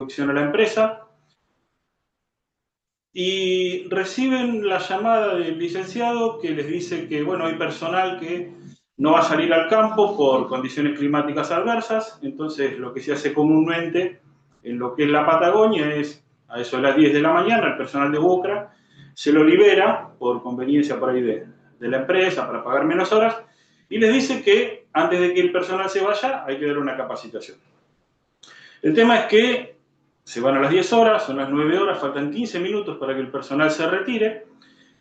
inspección a la empresa y reciben la llamada del licenciado que les dice que, bueno, hay personal que no va a salir al campo por condiciones climáticas adversas, entonces lo que se hace comúnmente en lo que es la Patagonia es, a eso de las 10 de la mañana, el personal de Bucra se lo libera por conveniencia por ahí de la empresa para pagar menos horas y les dice que antes de que el personal se vaya hay que dar una capacitación. El tema es que se van a las 10 horas, son las 9 horas, faltan 15 minutos para que el personal se retire.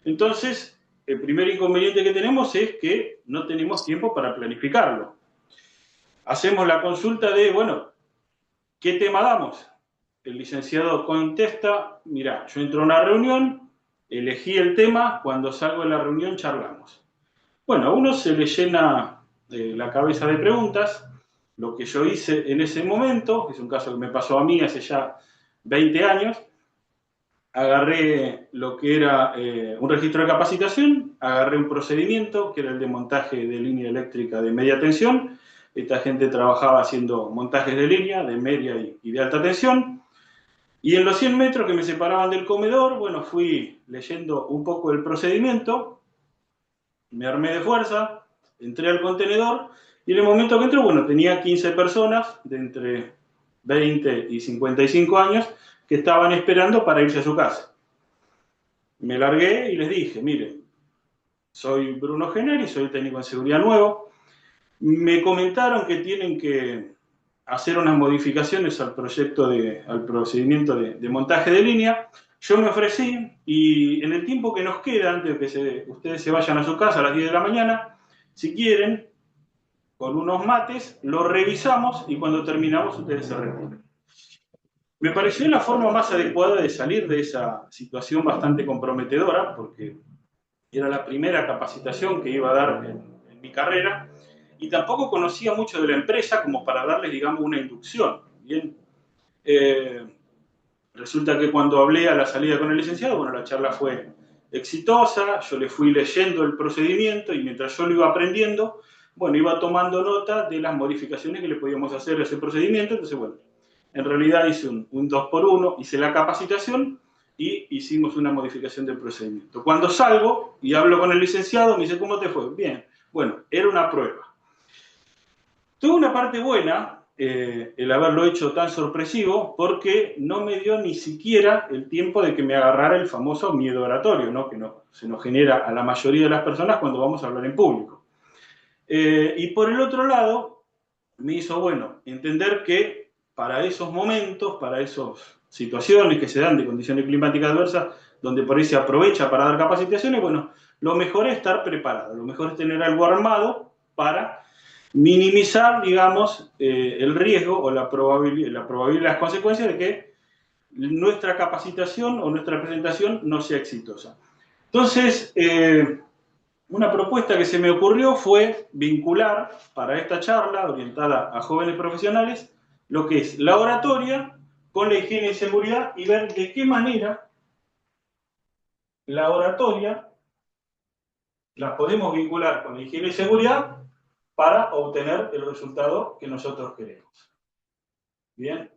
Entonces, el primer inconveniente que tenemos es que no tenemos tiempo para planificarlo. Hacemos la consulta de, bueno, ¿qué tema damos? El licenciado contesta, mira, yo entro a una reunión, elegí el tema, cuando salgo de la reunión charlamos. Bueno, a uno se le llena la cabeza de preguntas. Lo que yo hice en ese momento, es un caso que me pasó a mí hace ya 20 años, agarré lo que era un registro de capacitación, agarré un procedimiento que era el de montaje de línea eléctrica de media tensión. Esta gente trabajaba haciendo montajes de línea de media y de alta tensión. Y en los 100 metros que me separaban del comedor, bueno, fui leyendo un poco el procedimiento, me armé de fuerza, entré al contenedor y en el momento que entré, bueno, tenía 15 personas de entre 20 y 55 años que estaban esperando para irse a su casa. Me largué y les dije, miren, soy Bruno Generi, soy técnico en seguridad nuevo. Me comentaron que tienen que hacer unas modificaciones al al procedimiento de montaje de línea. Yo me ofrecí y en el tiempo que nos queda, antes de que ustedes se vayan a su casa a las 10 de la mañana, si quieren, con unos mates, lo revisamos y cuando terminamos ustedes se retiran. Me pareció la forma más adecuada de salir de esa situación bastante comprometedora, porque era la primera capacitación que iba a dar en mi carrera y tampoco conocía mucho de la empresa como para darles, digamos, una inducción. Bien, eh, resulta que cuando hablé a la salida con el licenciado, bueno, la charla fue exitosa, yo le fui leyendo el procedimiento y mientras yo lo iba aprendiendo, bueno, iba tomando nota de las modificaciones que le podíamos hacer a ese procedimiento. Entonces, bueno, en realidad hice un 2x1, hice la capacitación y hicimos una modificación del procedimiento. Cuando salgo y hablo con el licenciado, me dice, ¿cómo te fue? Bien. Bueno, era una prueba. Tuvo una parte buena el haberlo hecho tan sorpresivo porque no me dio ni siquiera el tiempo de que me agarrara el famoso miedo oratorio, ¿no? Que se nos genera a la mayoría de las personas cuando vamos a hablar en público. Y por el otro lado, me hizo, bueno, entender que para esos momentos, para esas situaciones que se dan de condiciones climáticas adversas, donde por ahí se aprovecha para dar capacitaciones, bueno, lo mejor es estar preparado, lo mejor es tener algo armado para minimizar, digamos, el riesgo o la probabilidad, las consecuencias de que nuestra capacitación o nuestra presentación no sea exitosa. Entonces, una propuesta que se me ocurrió fue vincular para esta charla orientada a jóvenes profesionales lo que es la oratoria con la higiene y seguridad y ver de qué manera la oratoria la podemos vincular con la higiene y seguridad para obtener el resultado que nosotros queremos. Bien.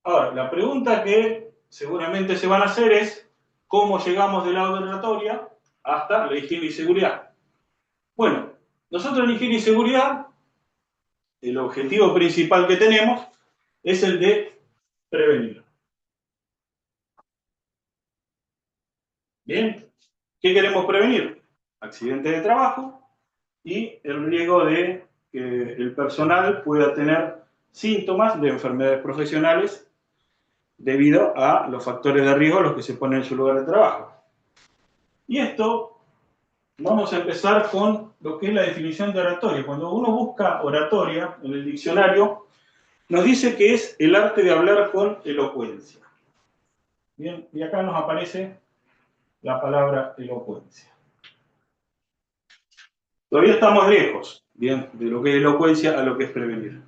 Ahora, la pregunta que seguramente se van a hacer es ¿cómo llegamos de la oratoria hasta la higiene y seguridad? Bueno, nosotros en higiene y seguridad el objetivo principal que tenemos es el de prevenir. Bien, ¿qué queremos prevenir? Accidentes de trabajo y el riesgo de que el personal pueda tener síntomas de enfermedades profesionales debido a los factores de riesgo a los que se ponen en su lugar de trabajo. Y esto, vamos a empezar con lo que es la definición de oratoria. Cuando uno busca oratoria en el diccionario, nos dice que es el arte de hablar con elocuencia. Bien, y acá nos aparece la palabra elocuencia. Todavía estamos lejos, bien, de lo que es elocuencia a lo que es prevenir.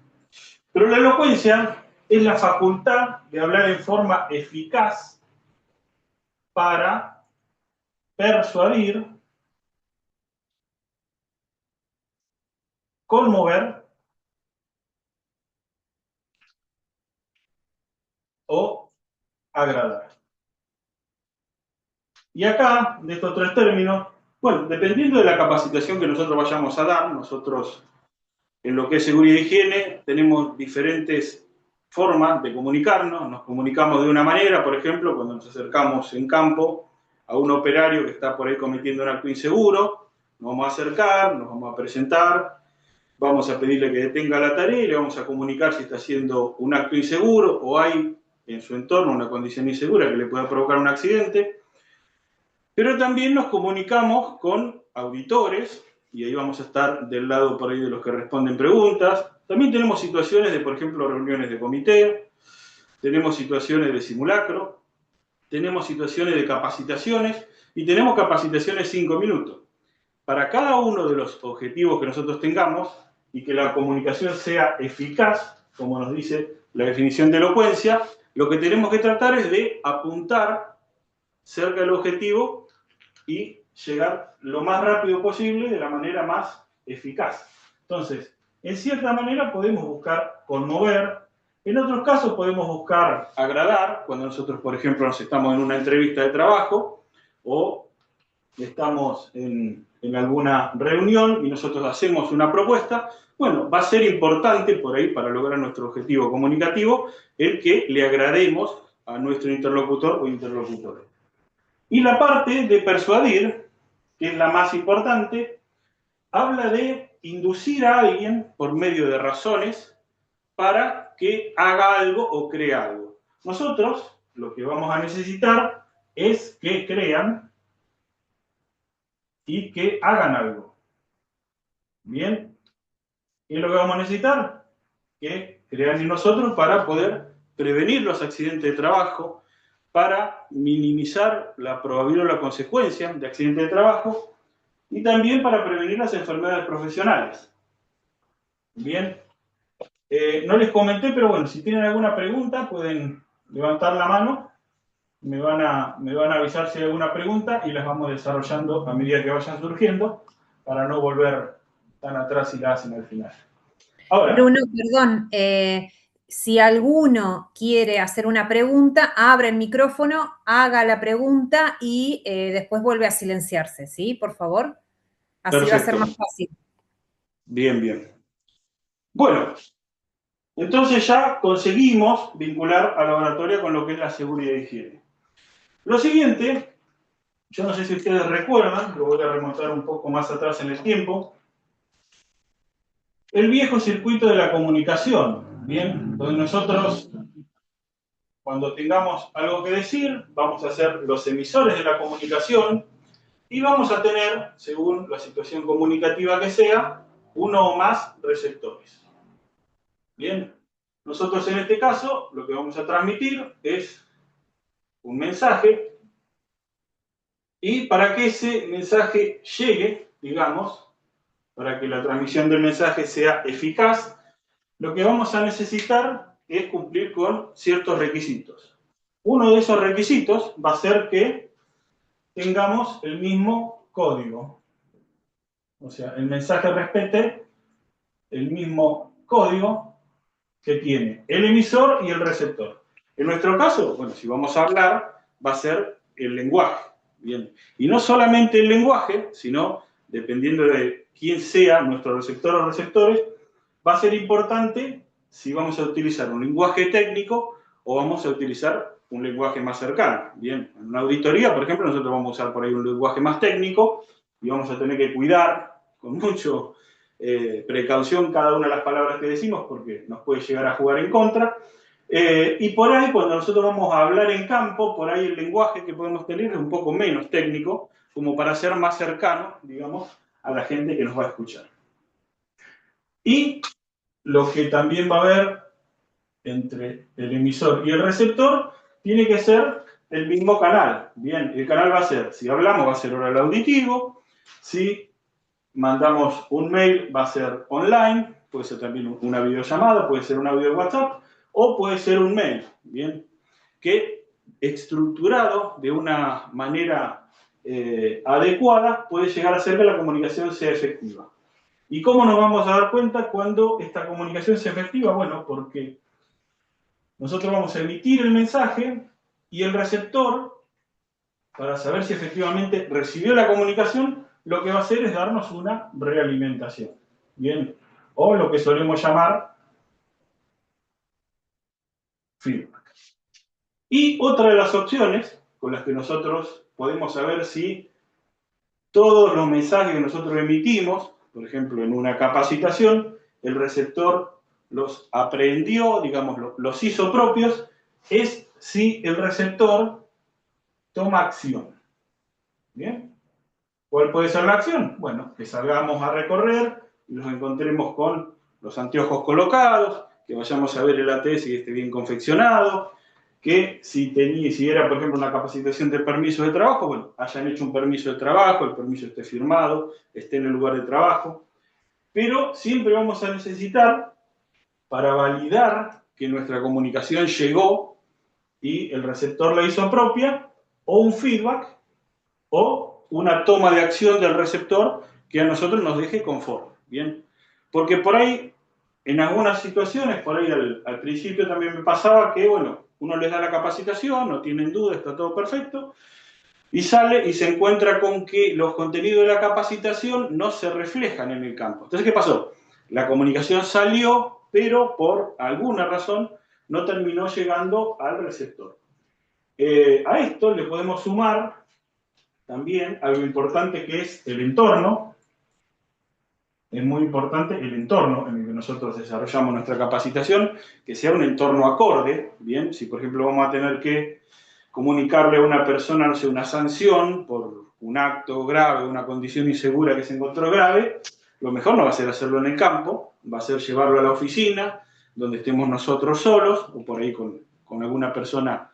Pero la elocuencia es la facultad de hablar en forma eficaz para persuadir, conmover o agradar. Y acá, de estos tres términos, bueno, dependiendo de la capacitación que nosotros vayamos a dar, nosotros en lo que es seguridad e higiene tenemos diferentes formas de comunicarnos. Nos comunicamos de una manera, por ejemplo, cuando nos acercamos en campo a un operario que está por ahí cometiendo un acto inseguro, nos vamos a acercar, nos vamos a presentar, vamos a pedirle que detenga la tarea y le vamos a comunicar si está haciendo un acto inseguro o hay en su entorno una condición insegura que le pueda provocar un accidente. Pero también nos comunicamos con auditores, y ahí vamos a estar del lado por ahí de los que responden preguntas. También tenemos situaciones de, por ejemplo, reuniones de comité, tenemos situaciones de simulacro, tenemos situaciones de capacitaciones y tenemos capacitaciones 5 minutos. Para cada uno de los objetivos que nosotros tengamos y que la comunicación sea eficaz, como nos dice la definición de elocuencia, lo que tenemos que tratar es de apuntar cerca del objetivo y llegar lo más rápido posible de la manera más eficaz. Entonces, en cierta manera podemos buscar conmover, en otros casos podemos buscar agradar, cuando nosotros, por ejemplo, nos estamos en una entrevista de trabajo o estamos en alguna reunión y nosotros hacemos una propuesta. Bueno, va a ser importante por ahí para lograr nuestro objetivo comunicativo el que le agrademos a nuestro interlocutor o interlocutora. Y la parte de persuadir, que es la más importante, habla de inducir a alguien por medio de razones para que haga algo o crea algo. Nosotros lo que vamos a necesitar es que crean y que hagan algo. Bien, ¿qué es lo que vamos a necesitar? Que crean en nosotros para poder prevenir los accidentes de trabajo, para minimizar la probabilidad o la consecuencia de accidentes de trabajo y también para prevenir las enfermedades profesionales. Bien, no les comenté, pero bueno, si tienen alguna pregunta pueden levantar la mano, me van a avisar si hay alguna pregunta y las vamos desarrollando a medida que vayan surgiendo para no volver tan atrás y la hacen al final. Ahora, Bruno, perdón, si alguno quiere hacer una pregunta, abre el micrófono, haga la pregunta y después vuelve a silenciarse, ¿sí? Por favor. Así perfecto. va a ser más fácil. Bien, bien. Bueno, entonces ya conseguimos vincular a la oratoria con lo que es la seguridad y higiene. Lo siguiente, yo no sé si ustedes recuerdan, lo voy a remontar un poco más atrás en el tiempo, el viejo circuito de la comunicación, ¿bien? Donde nosotros, cuando tengamos algo que decir, vamos a ser los emisores de la comunicación y vamos a tener, según la situación comunicativa que sea, uno o más receptores. Bien, nosotros en este caso lo que vamos a transmitir es un mensaje y para que ese mensaje llegue, digamos, para que la transmisión del mensaje sea eficaz, lo que vamos a necesitar es cumplir con ciertos requisitos. Uno de esos requisitos va a ser que tengamos el mismo código. O sea, el mensaje respete el mismo código que tiene el emisor y el receptor. En nuestro caso, bueno, si vamos a hablar, va a ser el lenguaje. Bien. Y no solamente el lenguaje, sino, dependiendo de quién sea nuestro receptor o receptores, va a ser importante si vamos a utilizar un lenguaje técnico o vamos a utilizar un lenguaje más cercano. Bien, en una auditoría, por ejemplo, nosotros vamos a usar por ahí un lenguaje más técnico y vamos a tener que cuidar con mucho precaución cada una de las palabras que decimos porque nos puede llegar a jugar en contra. Y por ahí, cuando nosotros vamos a hablar en campo, por ahí el lenguaje que podemos tener es un poco menos técnico, como para ser más cercano, digamos, a la gente que nos va a escuchar. Y lo que también va a haber entre el emisor y el receptor tiene que ser el mismo canal. Bien, el canal va a ser, si hablamos, va a ser oral auditivo, si mandamos un mail, va a ser online, puede ser también una videollamada, puede ser un audio de WhatsApp, o puede ser un mail, ¿bien? Que estructurado de una manera adecuada puede llegar a hacer que la comunicación sea efectiva. ¿Y cómo nos vamos a dar cuenta cuando esta comunicación sea efectiva? Bueno, porque nosotros vamos a emitir el mensaje y el receptor, para saber si efectivamente recibió la comunicación, lo que va a hacer es darnos una realimentación. Bien, o lo que solemos llamar feedback. Y otra de las opciones con las que nosotros podemos saber si todos los mensajes que nosotros emitimos, por ejemplo, en una capacitación, el receptor los aprendió, digamos, los hizo propios, es si el receptor toma acción. ¿Bien? ¿Cuál puede ser la acción? Bueno, que salgamos a recorrer y nos encontremos con los anteojos colocados, que vayamos a ver el ATS y esté bien confeccionado, que si era, por ejemplo, una capacitación de permiso de trabajo, bueno, hayan hecho un permiso de trabajo, el permiso esté firmado, esté en el lugar de trabajo, pero siempre vamos a necesitar, para validar que nuestra comunicación llegó y el receptor la hizo propia, o un feedback, o una toma de acción del receptor que a nosotros nos deje conforme. ¿Bien? Porque por ahí, en algunas situaciones, por ahí al principio también me pasaba que, bueno, uno les da la capacitación, no tienen duda, está todo perfecto, y sale y se encuentra con que los contenidos de la capacitación no se reflejan en el campo. Entonces, ¿qué pasó? La comunicación salió, pero por alguna razón no terminó llegando al receptor. A esto le podemos sumar también algo importante que es el entorno. Es muy importante el entorno en el que nosotros desarrollamos nuestra capacitación, que sea un entorno acorde. Bien, si por ejemplo vamos a tener que comunicarle a una persona, no sé, una sanción por un acto grave, una condición insegura que se encontró grave, lo mejor no va a ser hacerlo en el campo, va a ser llevarlo a la oficina, donde estemos nosotros solos, o por ahí con alguna persona,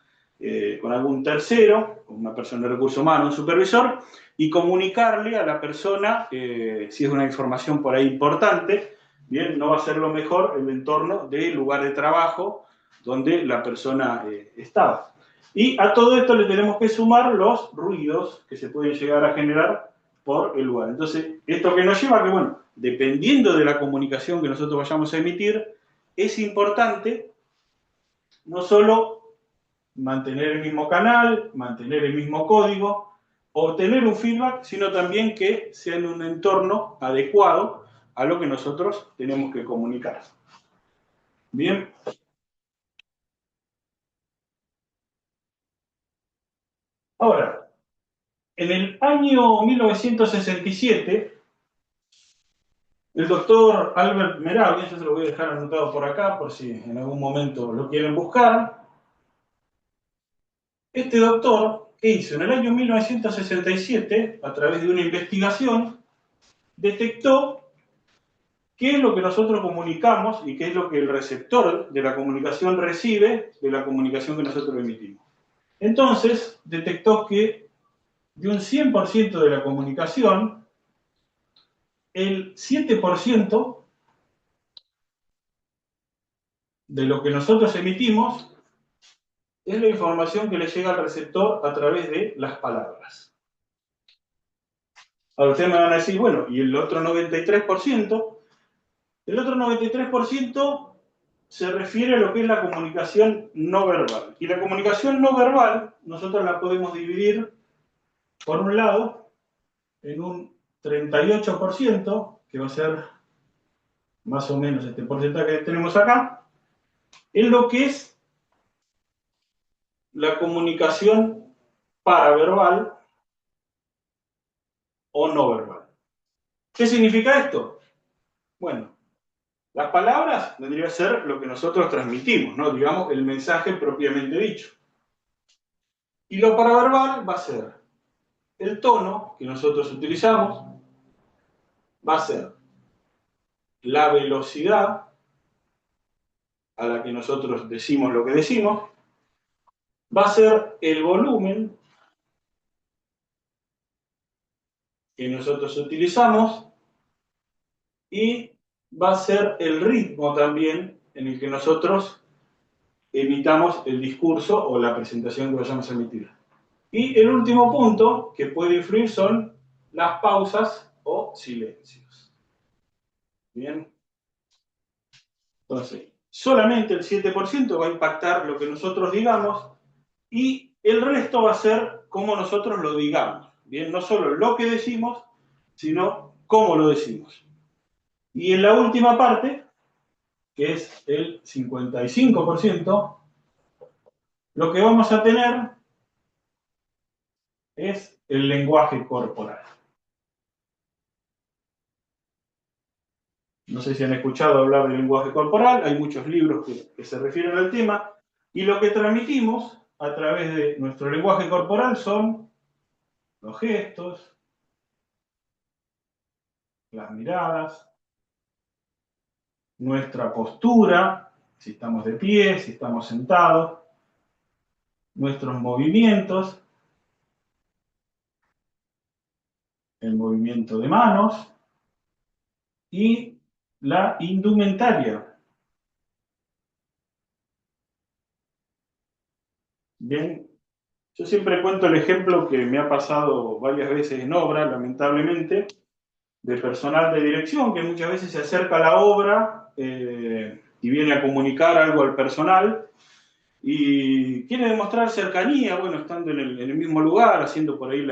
con algún tercero, con una persona de recursos humanos, un supervisor, y comunicarle a la persona, si es una información por ahí importante, bien, no va a ser lo mejor el entorno del lugar de trabajo donde la persona estaba. Y a todo esto le tenemos que sumar los ruidos que se pueden llegar a generar por el lugar. Entonces, esto que nos lleva a que, bueno, dependiendo de la comunicación que nosotros vayamos a emitir, es importante no solo mantener el mismo canal, mantener el mismo código, obtener un feedback, sino también que sea en un entorno adecuado a lo que nosotros tenemos que comunicar. Bien. Ahora, en el año 1967, el doctor Albert Mehrabi, yo se lo voy a dejar anotado por acá, por si en algún momento lo quieren buscar. Este doctor, ¿qué hizo? En el año 1967, a través de una investigación, detectó qué es lo que nosotros comunicamos y qué es lo que el receptor de la comunicación recibe de la comunicación que nosotros emitimos. Entonces, detectó que de un 100% de la comunicación, el 7% de lo que nosotros emitimos es la información que le llega al receptor a través de las palabras. Ahora ustedes me van a decir, bueno, ¿y el otro 93%? El otro 93% se refiere a lo que es la comunicación no verbal. Y la comunicación no verbal nosotros la podemos dividir, por un lado, en un 38%, que va a ser más o menos este porcentaje que tenemos acá, en lo que es la comunicación paraverbal o no verbal. ¿Qué significa esto? Bueno, las palabras tendría que ser lo que nosotros transmitimos, ¿no? Digamos, el mensaje propiamente dicho. Y lo paraverbal va a ser el tono que nosotros utilizamos, va a ser la velocidad a la que nosotros decimos lo que decimos, va a ser el volumen que nosotros utilizamos y va a ser el ritmo también en el que nosotros emitamos el discurso o la presentación que vayamos a emitir. Y el último punto que puede influir son las pausas o silencios. Bien. Entonces, solamente el 7% va a impactar lo que nosotros digamos y el resto va a ser como nosotros lo digamos. Bien, no solo lo que decimos, sino cómo lo decimos. Y en la última parte, que es el 55%, lo que vamos a tener es el lenguaje corporal. No sé si han escuchado hablar del lenguaje corporal, hay muchos libros que se refieren al tema, y lo que transmitimos a través de nuestro lenguaje corporal son los gestos, las miradas, nuestra postura, si estamos de pie, si estamos sentados, nuestros movimientos, el movimiento de manos y la indumentaria. Bien, yo siempre cuento el ejemplo que me ha pasado varias veces en obra, lamentablemente, de personal de dirección que muchas veces se acerca a la obra y viene a comunicar algo al personal y quiere demostrar cercanía, bueno, estando en el mismo lugar, haciendo por ahí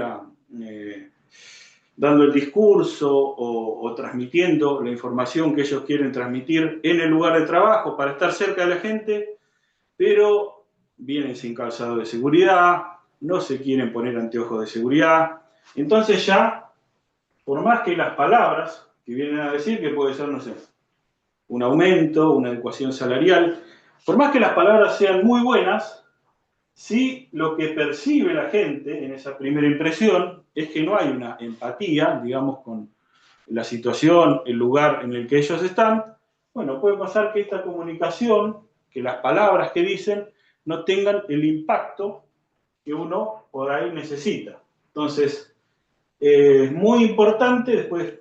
dando el discurso o transmitiendo la información que ellos quieren transmitir en el lugar de trabajo para estar cerca de la gente, pero vienen sin calzado de seguridad, no se quieren poner anteojos de seguridad, entonces ya, por más que las palabras que vienen a decir, que puede ser, no sé, un aumento, una adecuación salarial, por más que las palabras sean muy buenas, si lo que percibe la gente en esa primera impresión es que no hay una empatía, digamos, con la situación, el lugar en el que ellos están, bueno, puede pasar que esta comunicación, que las palabras que dicen, no tengan el impacto que uno por ahí necesita. Entonces, es muy importante, después,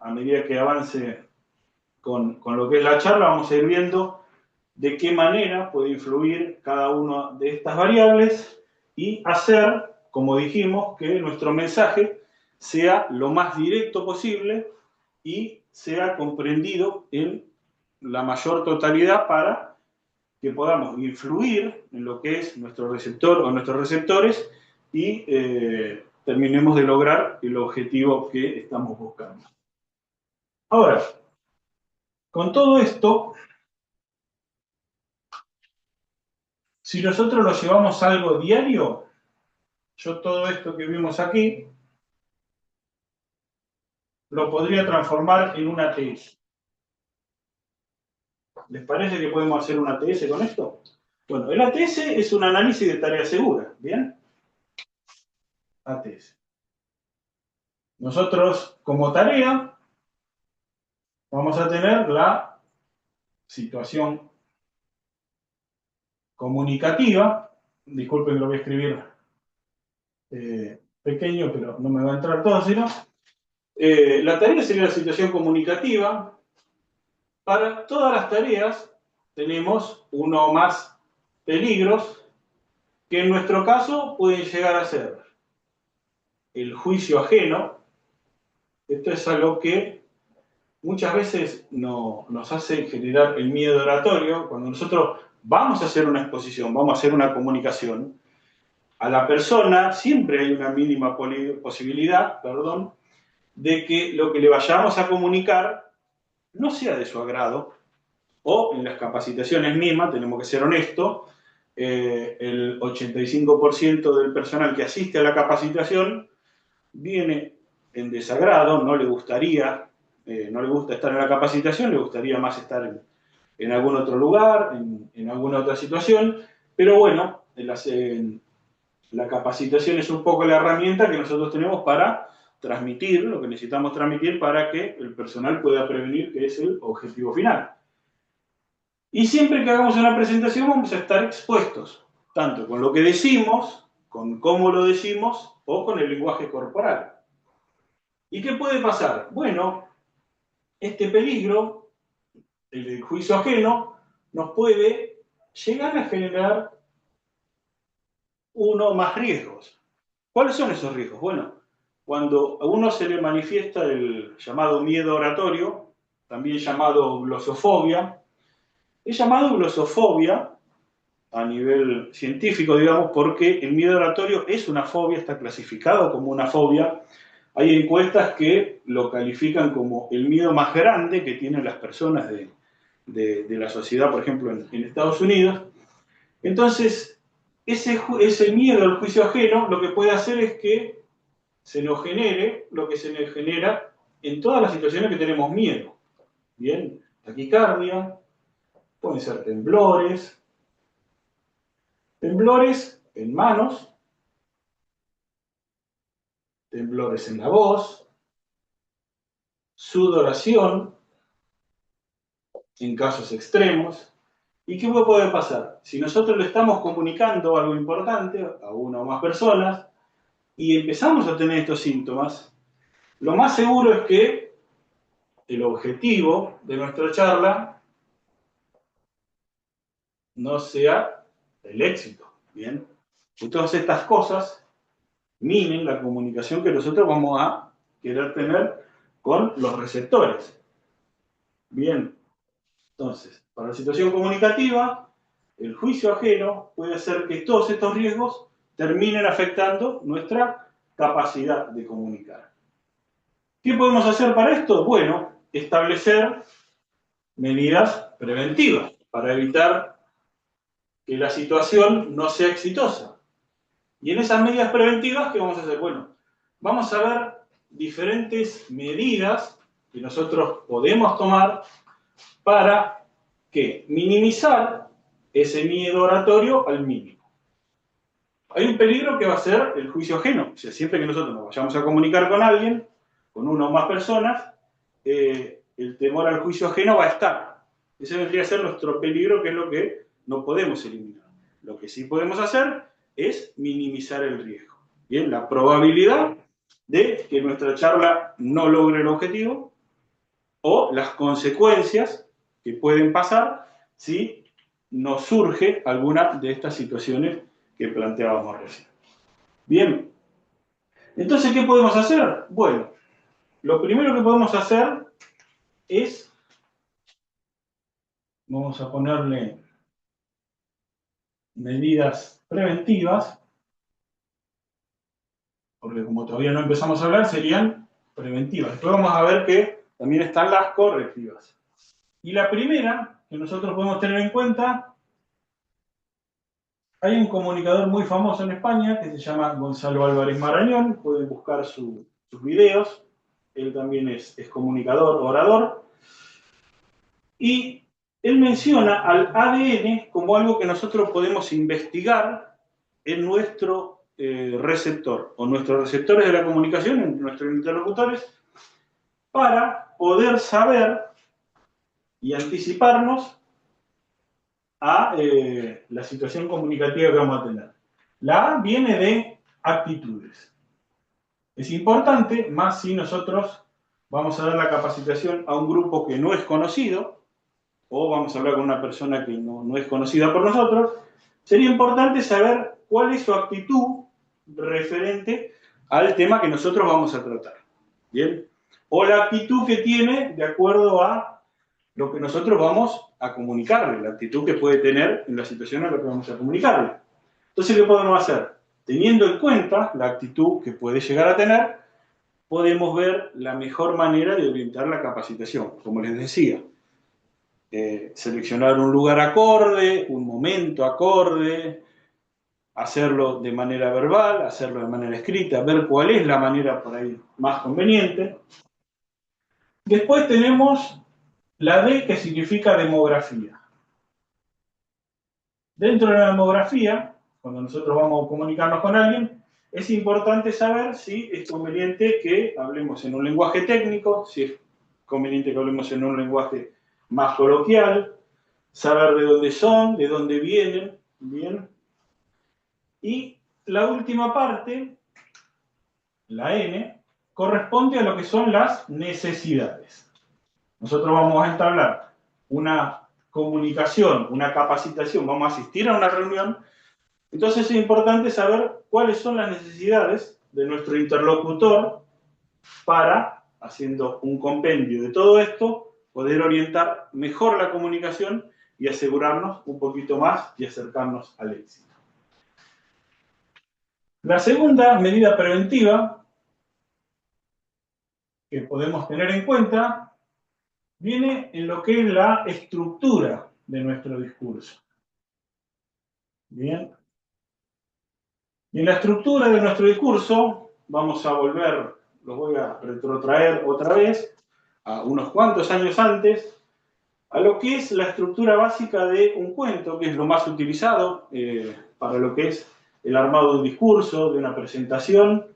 a medida que avance con lo que es la charla, vamos a ir viendo de qué manera puede influir cada una de estas variables y hacer, como dijimos, que nuestro mensaje sea lo más directo posible y sea comprendido en la mayor totalidad para que podamos influir en lo que es nuestro receptor o nuestros receptores y terminemos de lograr el objetivo que estamos buscando. Ahora, con todo esto, si nosotros lo llevamos a algo diario, yo todo esto que vimos aquí lo podría transformar en una ATS. ¿Les parece que podemos hacer una ATS con esto? Bueno, el ATS es un análisis de tarea segura, ¿bien? ATS. Nosotros, como tarea, vamos a tener la situación comunicativa. Disculpen que lo voy a escribir pequeño, pero no me va a entrar todo, sino la tarea sería la situación comunicativa. Para todas las tareas tenemos uno o más peligros que en nuestro caso pueden llegar a ser el juicio ajeno. Esto es algo que muchas veces nos hace generar el miedo oratorio. Cuando nosotros vamos a hacer una exposición, vamos a hacer una comunicación, a la persona siempre hay una mínima posibilidad, de que lo que le vayamos a comunicar no sea de su agrado, o en las capacitaciones mismas, tenemos que ser honestos, el 85% del personal que asiste a la capacitación viene en desagrado, no le gustaría, no le gusta estar en la capacitación, le gustaría más estar en algún otro lugar, en alguna otra situación, pero bueno, la capacitación es un poco la herramienta que nosotros tenemos para transmitir lo que necesitamos transmitir para que el personal pueda prevenir, que es el objetivo final. Y siempre que hagamos una presentación vamos a estar expuestos, tanto con lo que decimos, con cómo lo decimos o con el lenguaje corporal. ¿Y qué puede pasar? Bueno, este peligro, el del juicio ajeno, nos puede llegar a generar uno más riesgos. ¿Cuáles son esos riesgos? Bueno, cuando a uno se le manifiesta el llamado miedo oratorio, también llamado glosofobia, Es llamado glosofobia a nivel científico, digamos, porque el miedo oratorio es una fobia, está clasificado como una fobia. Hay encuestas que lo califican como el miedo más grande que tienen las personas de la sociedad, por ejemplo, en Estados Unidos. Entonces, ese miedo al juicio ajeno lo que puede hacer es que se nos genere lo que se nos genera en todas las situaciones que tenemos miedo. Bien, taquicardia, pueden ser temblores, temblores en manos, temblores en la voz, sudoración en casos extremos. ¿Y qué puede pasar? Si nosotros le estamos comunicando algo importante a una o más personas y empezamos a tener estos síntomas, lo más seguro es que el objetivo de nuestra charla no sea el éxito. Bien, y todas estas cosas minen la comunicación que nosotros vamos a querer tener con los receptores. Bien, entonces, para la situación comunicativa, el juicio ajeno puede hacer que todos estos riesgos terminen afectando nuestra capacidad de comunicar. ¿Qué podemos hacer para esto? Bueno, establecer medidas preventivas para evitar que la situación no sea exitosa. Y en esas medidas preventivas, ¿qué vamos a hacer? Bueno, vamos a ver diferentes medidas que nosotros podemos tomar para ¿qué? Minimizar ese miedo oratorio al mínimo. Hay un peligro que va a ser el juicio ajeno. O sea, siempre que nosotros nos vayamos a comunicar con alguien, con una o más personas, el temor al juicio ajeno va a estar. Ese vendría a ser nuestro peligro, que es lo que no podemos eliminar. Lo que sí podemos hacer es minimizar el riesgo. Bien, la probabilidad de que nuestra charla no logre el objetivo o las consecuencias que pueden pasar si nos surge alguna de estas situaciones que planteábamos recién. Bien, entonces, ¿qué podemos hacer? Bueno, lo primero que podemos hacer es, vamos a ponerle medidas preventivas, porque como todavía no empezamos a hablar, serían preventivas. Después vamos a ver que también están las correctivas. Y la primera que nosotros podemos tener en cuenta, hay un comunicador muy famoso en España que se llama Gonzalo Álvarez Marañón, pueden buscar sus videos, él también es comunicador, orador, y él menciona al ADN como algo que nosotros podemos investigar en nuestro receptor, o nuestros receptores de la comunicación, en nuestros interlocutores, para poder saber y anticiparnos a la situación comunicativa que vamos a tener. La A viene de actitudes. Es importante, más si nosotros vamos a dar la capacitación a un grupo que no es conocido, o vamos a hablar con una persona que no es conocida por nosotros, sería importante saber cuál es su actitud referente al tema que nosotros vamos a tratar. ¿Bien? O la actitud que tiene de acuerdo a lo que nosotros vamos a comunicarle, la actitud que puede tener en la situación a la que vamos a comunicarle. Entonces, ¿qué podemos hacer? Teniendo en cuenta la actitud que puede llegar a tener, podemos ver la mejor manera de orientar la capacitación, como les decía. Seleccionar un lugar acorde, un momento acorde, hacerlo de manera verbal, hacerlo de manera escrita, ver cuál es la manera por ahí más conveniente. Después tenemos la D, que significa demografía. Dentro de la demografía, cuando nosotros vamos a comunicarnos con alguien, es importante saber si es conveniente que hablemos en un lenguaje técnico, si es conveniente que hablemos en un lenguaje más coloquial, saber de dónde son, de dónde vienen, ¿bien? Y la última parte, la N, corresponde a lo que son las necesidades. Nosotros vamos a entablar una comunicación, una capacitación, vamos a asistir a una reunión, entonces es importante saber cuáles son las necesidades de nuestro interlocutor para, haciendo un compendio de todo esto, poder orientar mejor la comunicación y asegurarnos un poquito más y acercarnos al éxito. La segunda medida preventiva que podemos tener en cuenta viene en lo que es la estructura de nuestro discurso. Bien. Y en la estructura de nuestro discurso vamos a volver, los voy a retrotraer otra vez a unos cuantos años antes, a lo que es la estructura básica de un cuento, que es lo más utilizado para lo que es el armado de un discurso, de una presentación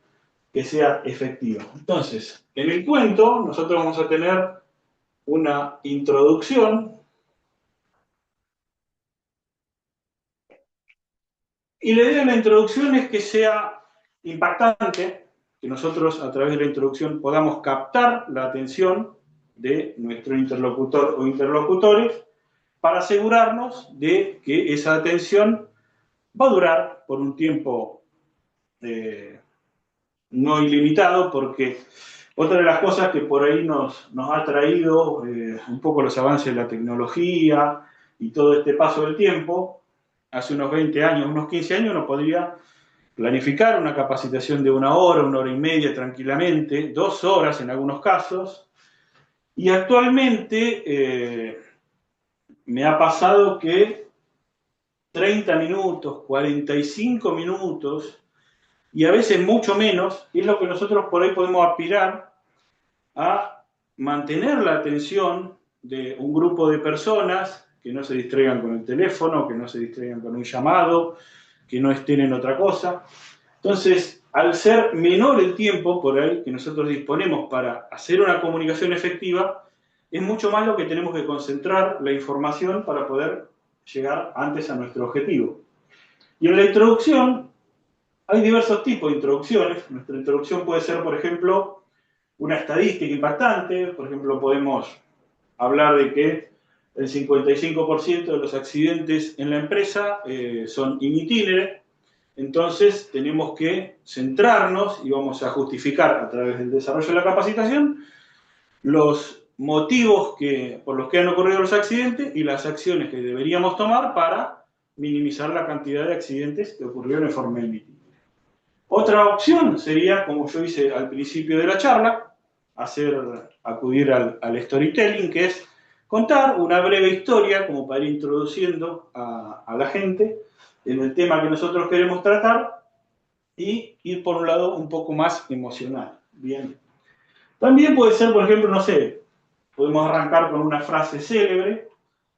que sea efectiva. Entonces, en el cuento nosotros vamos a tener una introducción y la idea de la introducción es que sea impactante, que nosotros a través de la introducción podamos captar la atención de nuestro interlocutor o interlocutores para asegurarnos de que esa atención va a durar por un tiempo no ilimitado, porque otra de las cosas que por ahí nos ha traído un poco los avances de la tecnología y todo este paso del tiempo, hace unos 20 años, unos 15 años, uno podría planificar una capacitación de una hora y media tranquilamente, 2 horas en algunos casos, y actualmente me ha pasado que 30 minutos, 45 minutos, y a veces mucho menos, es lo que nosotros por ahí podemos aspirar a mantener la atención de un grupo de personas que no se distraigan con el teléfono, que no se distraigan con un llamado, que no estén en otra cosa. Entonces, al ser menor el tiempo por ahí que nosotros disponemos para hacer una comunicación efectiva, es mucho más lo que tenemos que concentrar la información para poder llegar antes a nuestro objetivo. Y en la introducción, hay diversos tipos de introducciones. Nuestra introducción puede ser, por ejemplo, una estadística impactante. Por ejemplo, podemos hablar de que el 55% de los accidentes en la empresa son in itinere. Entonces, tenemos que centrarnos y vamos a justificar a través del desarrollo de la capacitación los motivos por los que han ocurrido los accidentes y las acciones que deberíamos tomar para minimizar la cantidad de accidentes que ocurrieron en forma in itinere. Otra opción sería, como yo hice al principio de la charla, acudir al storytelling, que es contar una breve historia como para ir introduciendo a la gente en el tema que nosotros queremos tratar y ir por un lado un poco más emocional. Bien. También puede ser, por ejemplo, no sé, podemos arrancar con una frase célebre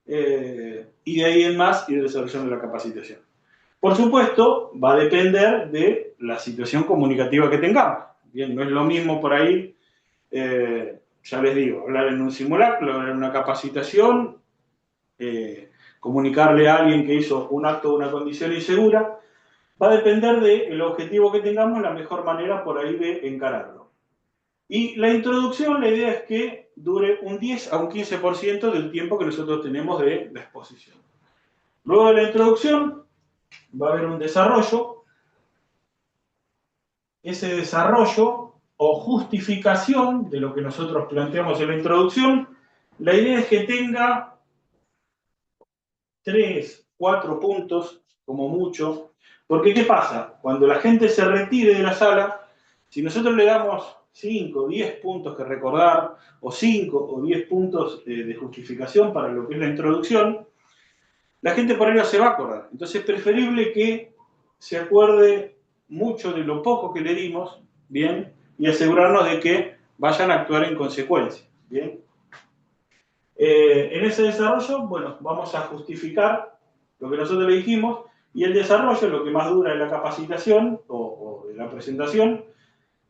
y de ahí en más ir desarrollando la capacitación. Por supuesto, va a depender de la situación comunicativa que tengamos. Bien, no es lo mismo por ahí, ya les digo, hablar en un simulacro, hablar en una capacitación, comunicarle a alguien que hizo un acto de una condición insegura, va a depender del objetivo que tengamos, la mejor manera por ahí de encararlo. Y la introducción, la idea es que dure un 10 a un 15% del tiempo que nosotros tenemos de la exposición. Luego de la introducción, va a haber un desarrollo. Ese desarrollo o justificación de lo que nosotros planteamos en la introducción, la idea es que tenga 3, 4 puntos, como mucho, porque ¿qué pasa? Cuando la gente se retire de la sala, si nosotros le damos 5, 10 puntos que recordar, o 5 o 10 puntos de justificación para lo que es la introducción, la gente por ahí no se va a acordar. Entonces es preferible que se acuerde mucho de lo poco que le dimos, ¿bien? Y asegurarnos de que vayan a actuar en consecuencia, ¿bien? En ese desarrollo, bueno, vamos a justificar lo que nosotros le dijimos, y el desarrollo, lo que más dura de la capacitación o de la presentación,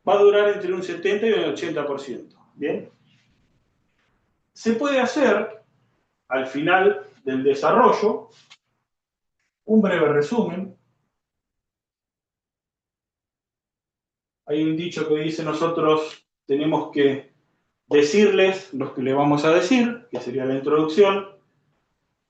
va a durar entre un 70 y un 80%, ¿bien? Se puede hacer, al final del desarrollo, un breve resumen. Hay un dicho que dice: nosotros tenemos que decirles lo que le vamos a decir, que sería la introducción,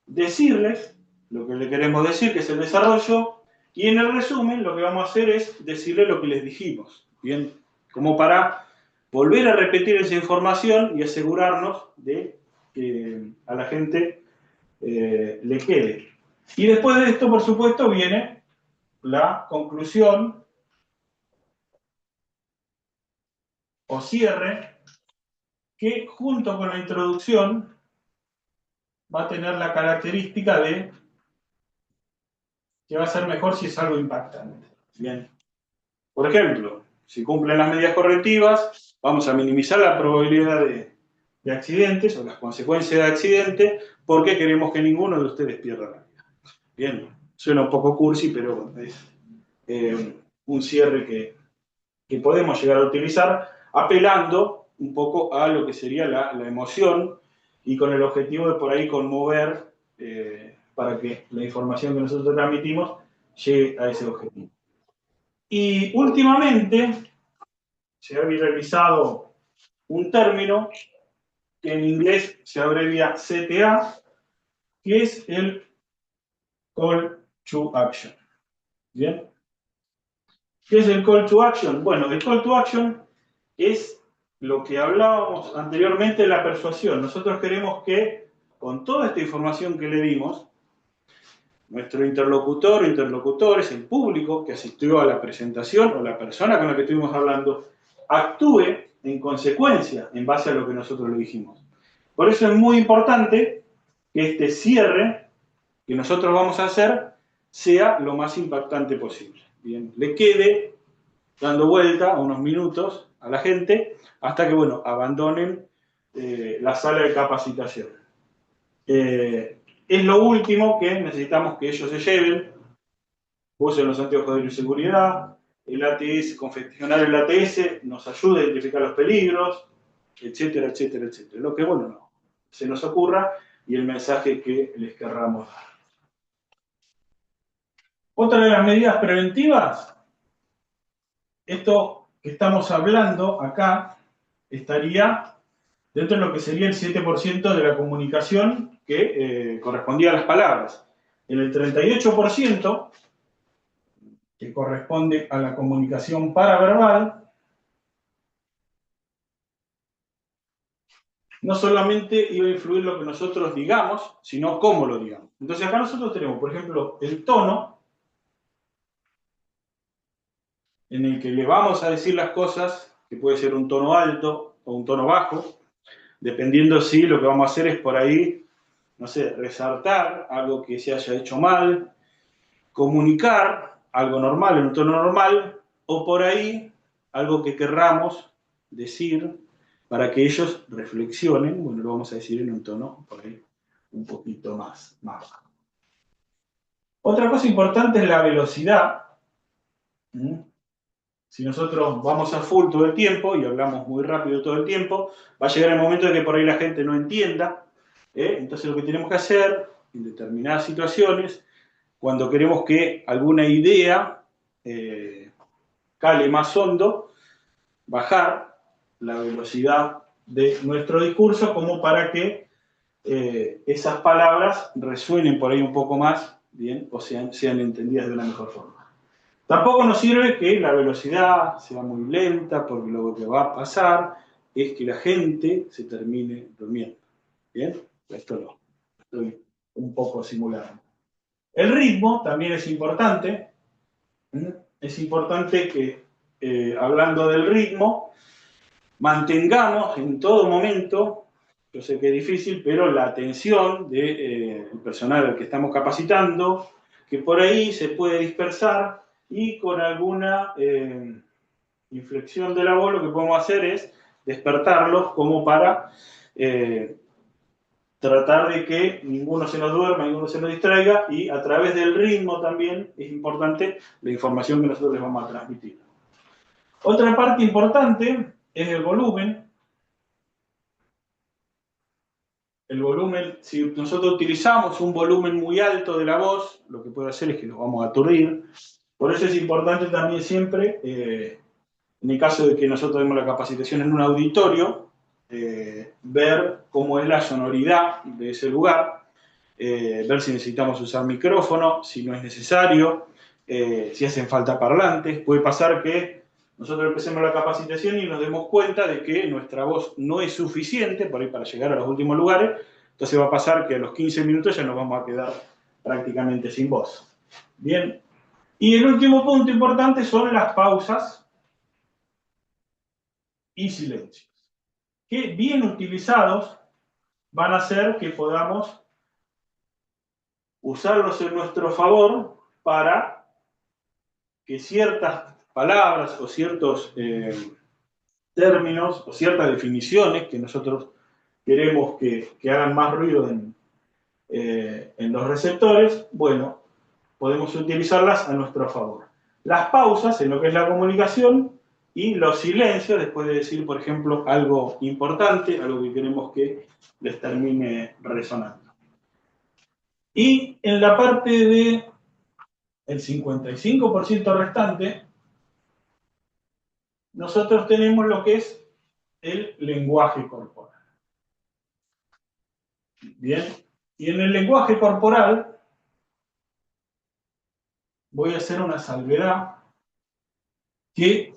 decirles lo que le queremos decir, que es el desarrollo, y en el resumen lo que vamos a hacer es decirles lo que les dijimos, ¿bien? Como para volver a repetir esa información y asegurarnos de que a la gente le quede. Y después de esto, por supuesto, viene la conclusión o cierre, que junto con la introducción va a tener la característica de que va a ser mejor si es algo impactante. Bien. Por ejemplo, si cumplen las medidas correctivas, vamos a minimizar la probabilidad de accidentes o las consecuencias de accidente porque queremos que ninguno de ustedes pierda la vida. Bien, suena un poco cursi, pero es un cierre que podemos llegar a utilizar apelando un poco a lo que sería la emoción y con el objetivo de por ahí conmover para que la información que nosotros transmitimos llegue a ese objetivo. Y últimamente se ha viralizado un término que en inglés se abrevia CTA, que es el Call to Action. ¿Bien? ¿Qué es el Call to Action? Bueno, el Call to Action es lo que hablábamos anteriormente de la persuasión. Nosotros queremos que, con toda esta información que le dimos, nuestro interlocutor o interlocutores, el público que asistió a la presentación o la persona con la que estuvimos hablando, actúe en consecuencia en base a lo que nosotros le dijimos. Por eso es muy importante que este cierre que nosotros vamos a hacer sea lo más impactante posible. Bien, le quede dando vuelta unos minutos a la gente hasta que, bueno, abandonen la sala de capacitación. Es lo último que necesitamos que ellos se lleven. Usen los anteojos de bioseguridad, el ATS, confeccionar el ATS nos ayuda a identificar los peligros, etcétera, etcétera, etcétera. Lo que, bueno, no se nos ocurra y el mensaje que les querramos dar. Otra de las medidas preventivas, esto que estamos hablando acá, estaría dentro de lo que sería el 7% de la comunicación que correspondía a las palabras. En el 38%, que corresponde a la comunicación paraverbal, no solamente iba a influir lo que nosotros digamos, sino cómo lo digamos. Entonces acá nosotros tenemos, por ejemplo, el tono en el que le vamos a decir las cosas, que puede ser un tono alto o un tono bajo, dependiendo si lo que vamos a hacer es por ahí, no sé, resaltar algo que se haya hecho mal, comunicar algo normal en un tono normal, o por ahí algo que querramos decir para que ellos reflexionen, bueno, lo vamos a decir en un tono por ahí un poquito más bajo. Otra cosa importante es la velocidad. Si nosotros vamos a full todo el tiempo y hablamos muy rápido todo el tiempo, va a llegar el momento de que por ahí la gente no entienda. Entonces lo que tenemos que hacer en determinadas situaciones, cuando queremos que alguna idea cale más hondo, bajar la velocidad de nuestro discurso como para que esas palabras resuenen por ahí un poco más, bien, o sean entendidas de una mejor forma. Tampoco nos sirve que la velocidad sea muy lenta, porque lo que va a pasar es que la gente se termine durmiendo. ¿Bien? Esto lo estoy un poco simulando. El ritmo también es importante. Es importante que, hablando del ritmo, mantengamos en todo momento, yo sé que es difícil, pero la atención del personal al que estamos capacitando, que por ahí se puede dispersar, y con alguna inflexión de la voz lo que podemos hacer es despertarlos como para tratar de que ninguno se nos duerma, ninguno se nos distraiga, y a través del ritmo también es importante la información que nosotros les vamos a transmitir. Otra parte importante es el volumen. El volumen, si nosotros utilizamos un volumen muy alto de la voz, lo que puede hacer es que nos vamos a aturdir. Por eso es importante también siempre, en el caso de que nosotros demos la capacitación en un auditorio, ver cómo es la sonoridad de ese lugar, ver si necesitamos usar micrófono, si no es necesario, si hacen falta parlantes. Puede pasar que nosotros empecemos la capacitación y nos demos cuenta de que nuestra voz no es suficiente por ahí para llegar a los últimos lugares, Entonces va a pasar que a los 15 minutos ya nos vamos a quedar prácticamente sin voz. Bien. Y el último punto importante son las pausas y silencios, que bien utilizados van a hacer que podamos usarlos en nuestro favor para que ciertas palabras o ciertos términos o ciertas definiciones que nosotros queremos que hagan más ruido en los receptores, bueno, podemos utilizarlas a nuestro favor. Las pausas en lo que es la comunicación y los silencios después de decir, por ejemplo, algo importante, algo que queremos que les termine resonando. Y en la parte del 55% restante, nosotros tenemos lo que es el lenguaje corporal. Bien, y en el lenguaje corporal voy a hacer una salvedad que,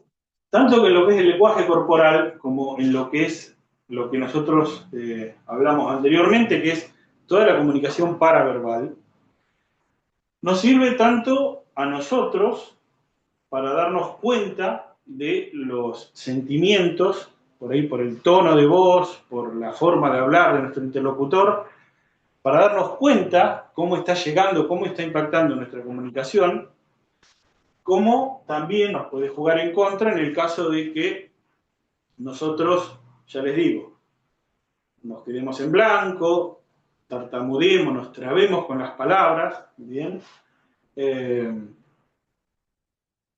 tanto que en lo que es el lenguaje corporal como en lo que es lo que nosotros hablamos anteriormente, que es toda la comunicación paraverbal, nos sirve tanto a nosotros para darnos cuenta de los sentimientos, por ahí por el tono de voz, por la forma de hablar de nuestro interlocutor, para darnos cuenta cómo está llegando, cómo está impactando nuestra comunicación, como también nos puede jugar en contra en el caso de que nosotros, ya les digo, nos quedemos en blanco, tartamudeemos, nos trabemos con las palabras, ¿bien?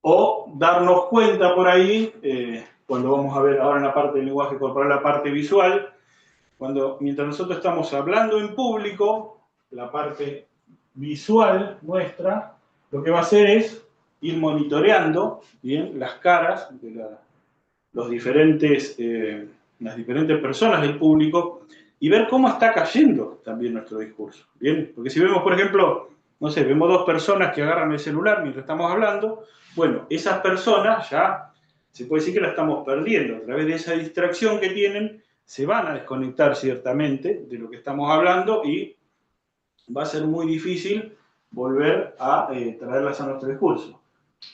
O darnos cuenta por ahí, cuando vamos a ver ahora en la parte del lenguaje corporal, la parte visual, mientras nosotros estamos hablando en público, la parte visual nuestra, lo que va a hacer es ir monitoreando, ¿bien?, las caras de las diferentes personas del público y ver cómo está cayendo también nuestro discurso, ¿bien? Porque si vemos, por ejemplo, no sé, vemos dos personas que agarran el celular mientras estamos hablando, bueno, esas personas ya se puede decir que la estamos perdiendo. A través de esa distracción que tienen, se van a desconectar ciertamente de lo que estamos hablando y va a ser muy difícil volver a traerlas a nuestro discurso.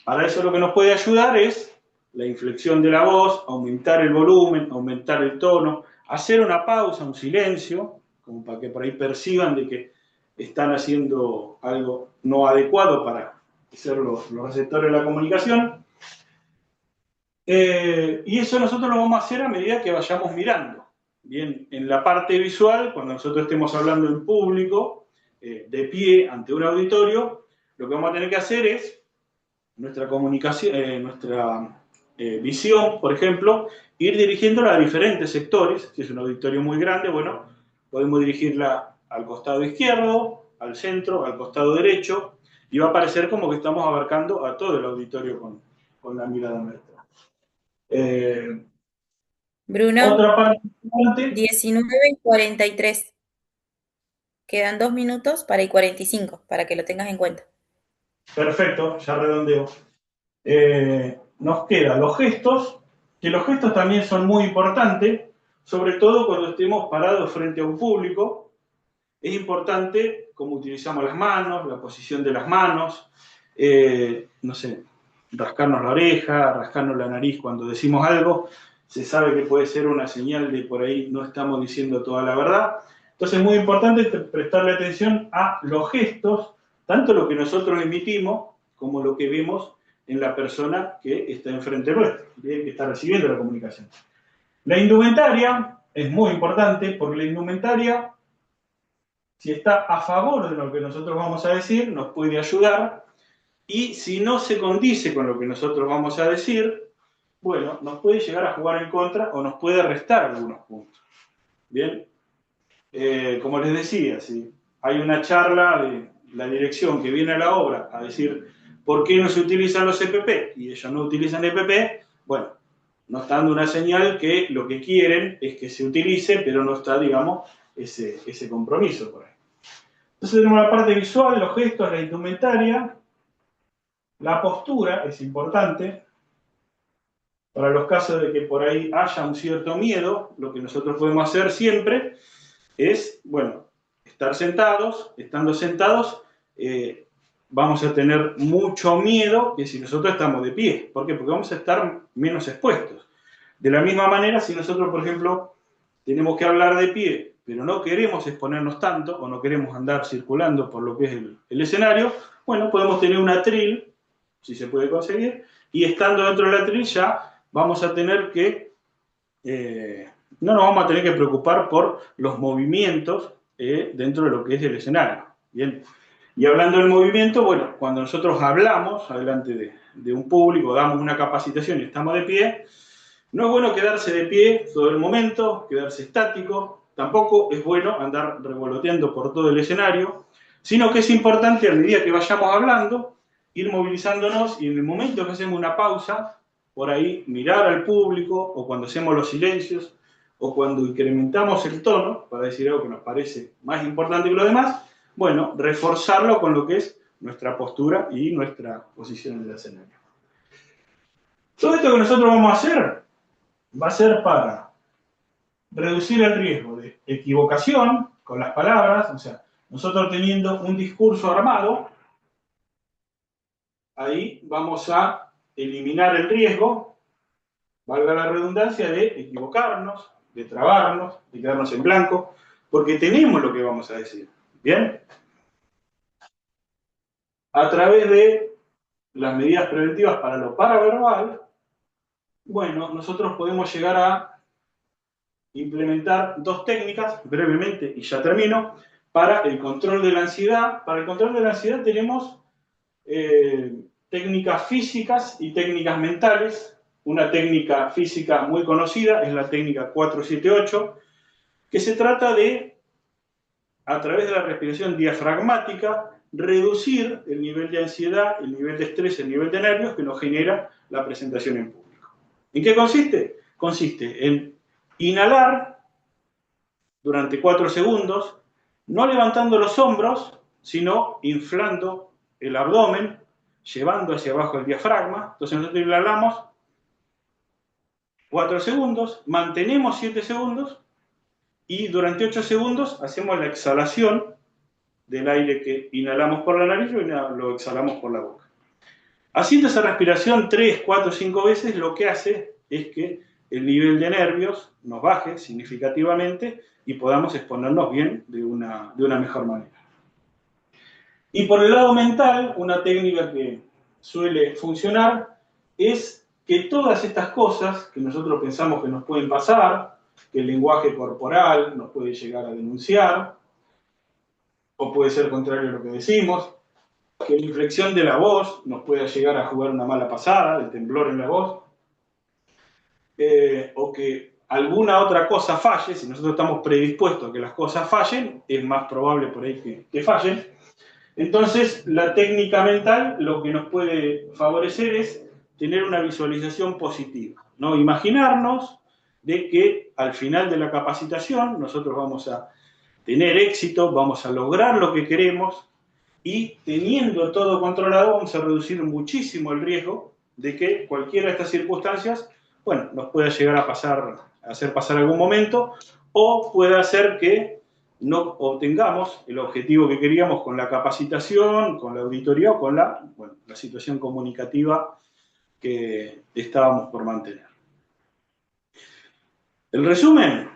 Para eso lo que nos puede ayudar es la inflexión de la voz, aumentar el volumen, aumentar el tono, hacer una pausa, un silencio, como para que por ahí perciban de que están haciendo algo no adecuado para ser los receptores de la comunicación. Y eso nosotros lo vamos a hacer a medida que vayamos mirando. Bien, en la parte visual, cuando nosotros estemos hablando en público, de pie ante un auditorio, lo que vamos a tener que hacer es nuestra comunicación, nuestra visión, por ejemplo, ir dirigiéndola a diferentes sectores. Si es un auditorio muy grande, bueno, podemos dirigirla al costado izquierdo, al centro, al costado derecho, y va a parecer como que estamos abarcando a todo el auditorio con la mirada nuestra. Bruno, Otra parte importante. 19:43. Quedan 2 minutos para y 45, para que lo tengas en cuenta. Perfecto, ya redondeo. Nos quedan los gestos, que los gestos también son muy importantes, sobre todo cuando estemos parados frente a un público. Es importante cómo utilizamos las manos, la posición de las manos, no sé, rascarnos la oreja, rascarnos la nariz cuando decimos algo. Se sabe que puede ser una señal de por ahí no estamos diciendo toda la verdad. Entonces es muy importante prestarle atención a los gestos, tanto lo que nosotros emitimos como lo que vemos en la persona que está enfrente nuestro, que está recibiendo la comunicación. La indumentaria es muy importante porque la indumentaria, si está a favor de lo que nosotros vamos a decir, nos puede ayudar, y si no se condice con lo que nosotros vamos a decir, bueno, nos puede llegar a jugar en contra o nos puede restar algunos puntos. Bien, como les decía, si hay una charla de la dirección que viene a la obra a decir por qué no se utilizan los EPP y ellos no utilizan EPP, bueno, nos está dando una señal que lo que quieren es que se utilice, pero no está, digamos, ese compromiso por ahí. Entonces tenemos la parte visual, los gestos, la indumentaria, la postura es importante. Para los casos de que por ahí haya un cierto miedo, lo que nosotros podemos hacer siempre es, bueno, estar sentados. Estando sentados, vamos a tener mucho miedo que si nosotros estamos de pie. ¿Por qué? Porque vamos a estar menos expuestos. De la misma manera, si nosotros, por ejemplo, tenemos que hablar de pie, pero no queremos exponernos tanto o no queremos andar circulando por lo que es el escenario, bueno, podemos tener un atril, si se puede conseguir, y estando dentro del atril ya vamos a tener que, no nos vamos a tener que preocupar por los movimientos dentro de lo que es el escenario. Bien. Y hablando del movimiento, bueno, cuando nosotros hablamos delante de un público, damos una capacitación y estamos de pie, no es bueno quedarse de pie todo el momento, quedarse estático, tampoco es bueno andar revoloteando por todo el escenario, sino que es importante a medida que vayamos hablando, ir movilizándonos y en el momento que hacemos una pausa, por ahí mirar al público o cuando hacemos los silencios o cuando incrementamos el tono, para decir algo que nos parece más importante que lo demás, bueno, reforzarlo con lo que es nuestra postura y nuestra posición en el escenario. Todo esto que nosotros vamos a hacer va a ser para reducir el riesgo de equivocación con las palabras, o sea, nosotros teniendo un discurso armado, ahí vamos a eliminar el riesgo, valga la redundancia, de equivocarnos, de trabarnos, de quedarnos en blanco, porque tenemos lo que vamos a decir. ¿Bien? A través de las medidas preventivas para lo paraverbal, bueno, nosotros podemos llegar a implementar dos técnicas, brevemente, y ya termino, para el control de la ansiedad. Para el control de la ansiedad tenemos técnicas físicas y técnicas mentales. Una técnica física muy conocida es la técnica 478, que se trata de, a través de la respiración diafragmática, reducir el nivel de ansiedad, el nivel de estrés, el nivel de nervios que nos genera la presentación en público. ¿En qué consiste? Consiste en inhalar durante 4 segundos, no levantando los hombros, sino inflando el abdomen, llevando hacia abajo el diafragma. Entonces nosotros inhalamos 4 segundos, mantenemos 7 segundos y durante 8 segundos hacemos la exhalación del aire que inhalamos por la nariz y lo exhalamos por la boca. Haciendo esa respiración 3, 4, 5 veces, lo que hace es que el nivel de nervios nos baje significativamente y podamos exponernos bien de una mejor manera. Y por el lado mental, una técnica que suele funcionar es que todas estas cosas que nosotros pensamos que nos pueden pasar, que el lenguaje corporal nos puede llegar a denunciar, o puede ser contrario a lo que decimos, que la inflexión de la voz nos pueda llegar a jugar una mala pasada, el temblor en la voz, o que alguna otra cosa falle. Si nosotros estamos predispuestos a que las cosas fallen, es más probable por ahí que fallen. Entonces, la técnica mental lo que nos puede favorecer es tener una visualización positiva, ¿no? Imaginarnos de que al final de la capacitación nosotros vamos a tener éxito, vamos a lograr lo que queremos y teniendo todo controlado vamos a reducir muchísimo el riesgo de que cualquiera de estas circunstancias, bueno, nos pueda llegar a hacer pasar algún momento o pueda hacer que no obtengamos el objetivo que queríamos con la capacitación, con la auditoría o con la situación comunicativa que estábamos por mantener. El resumen,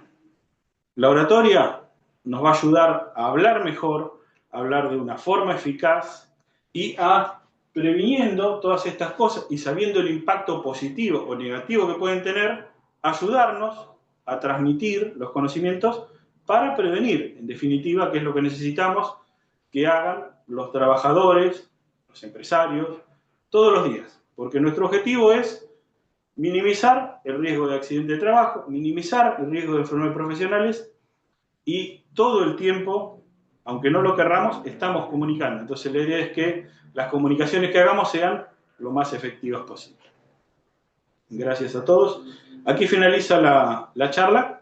la oratoria nos va a ayudar a hablar mejor, a hablar de una forma eficaz y a, previniendo todas estas cosas y sabiendo el impacto positivo o negativo que pueden tener, ayudarnos a transmitir los conocimientos para prevenir, en definitiva, qué es lo que necesitamos que hagan los trabajadores, los empresarios, todos los días. Porque nuestro objetivo es minimizar el riesgo de accidente de trabajo, minimizar el riesgo de enfermedades profesionales y todo el tiempo, aunque no lo querramos, estamos comunicando. Entonces la idea es que las comunicaciones que hagamos sean lo más efectivas posible. Gracias a todos. Aquí finaliza la charla.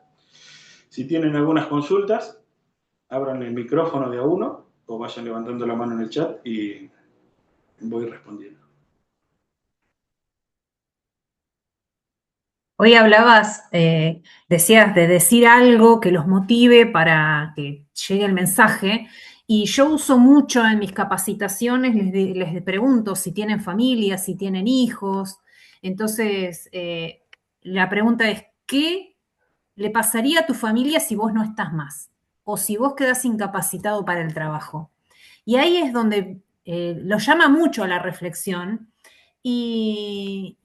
Si tienen algunas consultas, abran el micrófono de a uno o vayan levantando la mano en el chat y voy respondiendo. Hoy hablabas, decías de decir algo que los motive para que llegue el mensaje, y yo uso mucho en mis capacitaciones, les pregunto si tienen familia, si tienen hijos. Entonces, la pregunta es, ¿qué le pasaría a tu familia si vos no estás más? O si vos quedás incapacitado para el trabajo. Y ahí es donde lo llama mucho a la reflexión y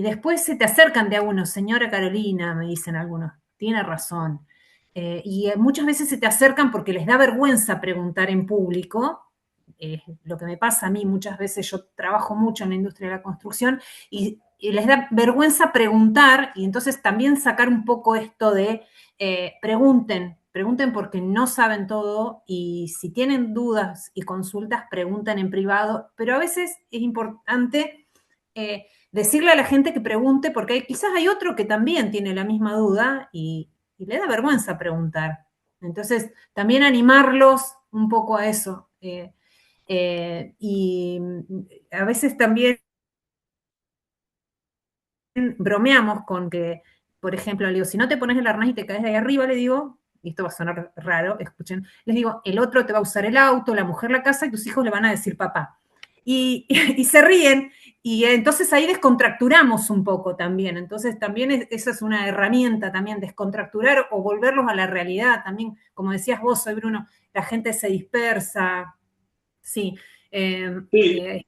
después se te acercan de a uno, señora Carolina, me dicen algunos, tiene razón. Muchas veces se te acercan porque les da vergüenza preguntar en público. Lo que me pasa a mí muchas veces, yo trabajo mucho en la industria de la construcción y les da vergüenza preguntar, y entonces también sacar un poco esto de pregunten porque no saben todo, y si tienen dudas y consultas, pregunten en privado, pero a veces es importante decirle a la gente que pregunte porque quizás hay otro que también tiene la misma duda y le da vergüenza preguntar. Entonces, también animarlos un poco a eso. Y a veces también bromeamos con que, por ejemplo, le digo, si no te pones el arnés y te caes de ahí arriba, le digo, y esto va a sonar raro, escuchen, les digo, el otro te va a usar el auto, la mujer la casa y tus hijos le van a decir papá. Y se ríen, y entonces ahí descontracturamos un poco también. Entonces también esa es una herramienta también, descontracturar o volverlos a la realidad. También, como decías vos, soy Bruno, la gente se dispersa. Sí. Eh, Sí, eh,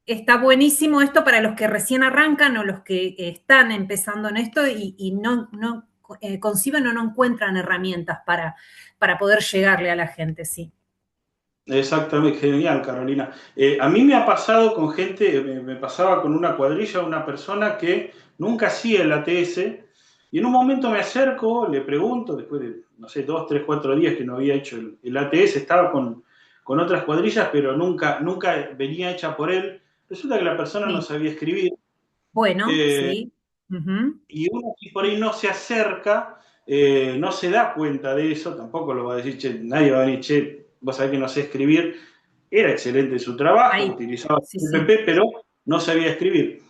Está buenísimo esto para los que recién arrancan o los que están empezando en esto y no conciben o no encuentran herramientas para poder llegarle a la gente, sí. exactamente, genial, Carolina. A mí me ha pasado con gente, me pasaba con una cuadrilla, una persona que nunca hacía el ATS, y en un momento me acerco, le pregunto, después de, no sé, 2, 3, 4 días que no había hecho el ATS, estaba con otras cuadrillas, pero nunca venía hecha por él. Resulta que la persona no Sí. sabía escribir, Bueno, eh, sí. Ujú. y uno que por ahí no se acerca, no se da cuenta de eso, tampoco lo va a decir, che, nadie va a venir, che, vos sabés que no sé escribir. Era excelente su trabajo, Ahí. utilizaba Sí, el sí. PPP, pero no sabía escribir.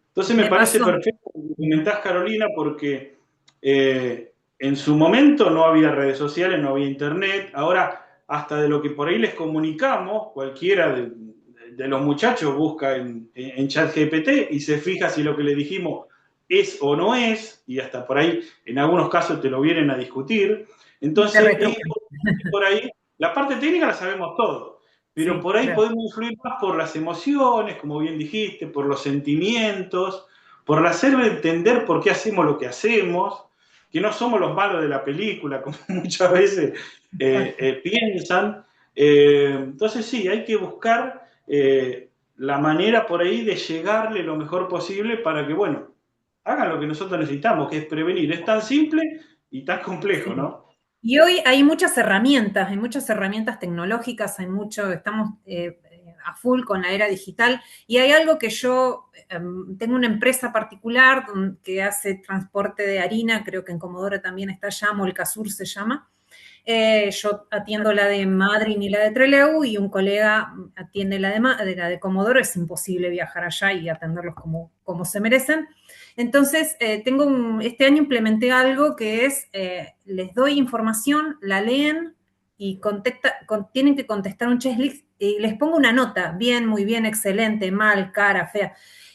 Entonces me Me parece pasó. perfecto lo que comentás, Carolina, porque en su momento no había redes sociales, no había internet. Ahora, hasta de lo que por ahí les comunicamos, cualquiera de los muchachos busca en ChatGPT y se fija si lo que le dijimos es o no es, y hasta por ahí en algunos casos te lo vienen a discutir. Y te Entonces, retrucan. por ahí, la parte técnica la sabemos todo, pero Sí, por ahí claro. podemos influir más por las emociones, como bien dijiste, por los sentimientos, por hacerle entender por qué hacemos lo que hacemos, que no somos los malos de la película, como muchas veces Exacto. piensan. Entonces sí, hay que buscar la manera por ahí de llegarle lo mejor posible para que, bueno, hagan lo que nosotros necesitamos, que es prevenir. Es tan simple y tan complejo, Sí. ¿no? Y hoy hay muchas herramientas tecnológicas, estamos a full con la era digital, y hay algo que yo tengo una empresa particular que hace transporte de harina, creo que en Comodoro también está ya, Molcasur se llama. Yo atiendo la de Madryn y la de Trelew, y un colega atiende la de Comodoro. Es imposible viajar allá y atenderlos como se merecen. Entonces, este año implementé algo que es, les doy información, la leen y tienen que contestar un checklist y les pongo una nota, bien, muy bien, excelente, mal, cara, fea.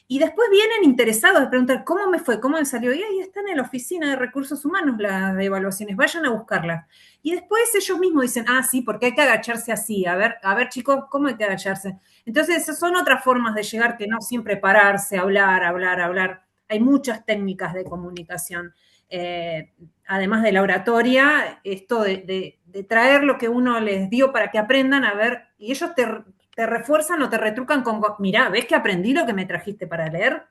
Y después vienen interesados de preguntar, ¿cómo me fue? ¿Cómo me salió? Y ahí están en la oficina de recursos humanos las evaluaciones, vayan a buscarlas. Y después ellos mismos dicen, ah, sí, porque hay que agacharse así. A ver, chicos, ¿cómo hay que agacharse? Entonces, esas son otras formas de llegar que no siempre pararse, hablar, hablar, hablar. Hay muchas técnicas de comunicación. Además de la oratoria, esto de traer lo que uno les dio para que aprendan a ver, y ellos te refuerzan o te retrucan con, mirá, ¿ves que aprendí lo que me trajiste para leer?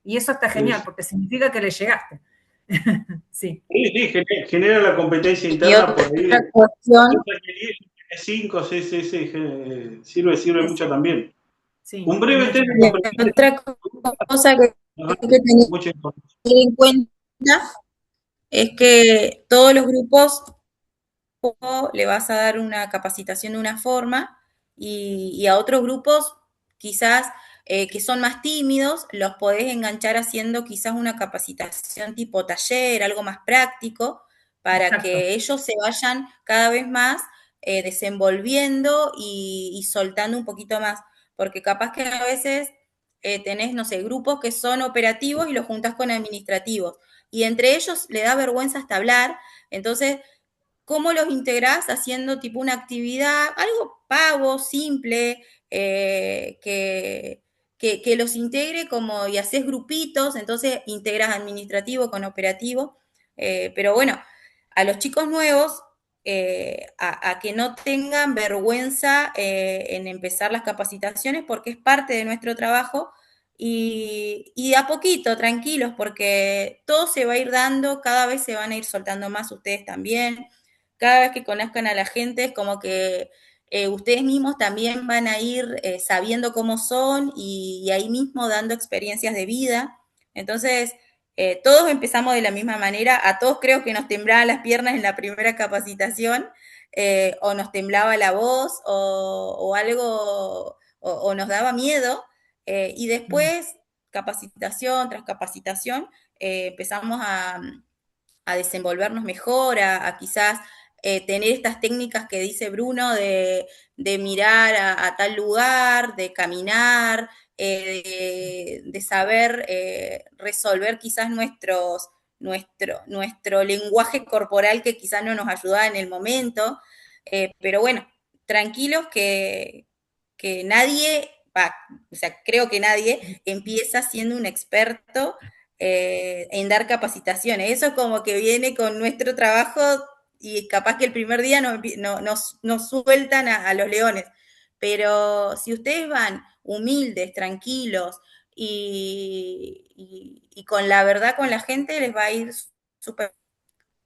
Y eso está genial, Es, porque significa que le llegaste. Sí, sí, sí, genera la competencia Y interna por ahí. otra cuestión, 5, sí, sí, sí, sirve sí, mucho sí, también. sí, Un hay breve muchas. tema y con otra cosa que nos hay da que tener mucha información. en cuenta es que todos los grupos le vas a dar una capacitación de una forma y a otros grupos quizás que son más tímidos, los podés enganchar haciendo quizás una capacitación tipo taller, algo más práctico, para Exacto. que ellos se vayan cada vez más desenvolviendo y soltando un poquito más, porque capaz que a veces tenés, no sé, grupos que son operativos y los juntás con administrativos, y entre ellos le da vergüenza hasta hablar, entonces, ¿cómo los integrás haciendo tipo una actividad, algo pago, simple, que los integre como y haces grupitos, entonces integras administrativo con operativo, pero bueno, a los chicos nuevos, a que no tengan vergüenza en empezar las capacitaciones porque es parte de nuestro trabajo y a poquito, tranquilos, porque todo se va a ir dando, cada vez se van a ir soltando más ustedes también, cada vez que conozcan a la gente es como que ustedes mismos también van a ir sabiendo cómo son y ahí mismo dando experiencias de vida. Entonces, todos empezamos de la misma manera, a todos creo que nos temblaban las piernas en la primera capacitación, o nos temblaba la voz, o algo, o nos daba miedo, y después, capacitación tras capacitación, empezamos a desenvolvernos mejor, a quizás tener estas técnicas que dice Bruno de mirar a tal lugar, de caminar, de saber resolver quizás nuestro lenguaje corporal que quizás no nos ayudaba en el momento. Pero bueno, tranquilos que nadie, o sea, creo que nadie empieza siendo un experto en dar capacitaciones. Eso es como que viene con nuestro trabajo y capaz que el primer día nos sueltan a los leones. Pero si ustedes van humildes, tranquilos y con la verdad con la gente, les va a ir súper.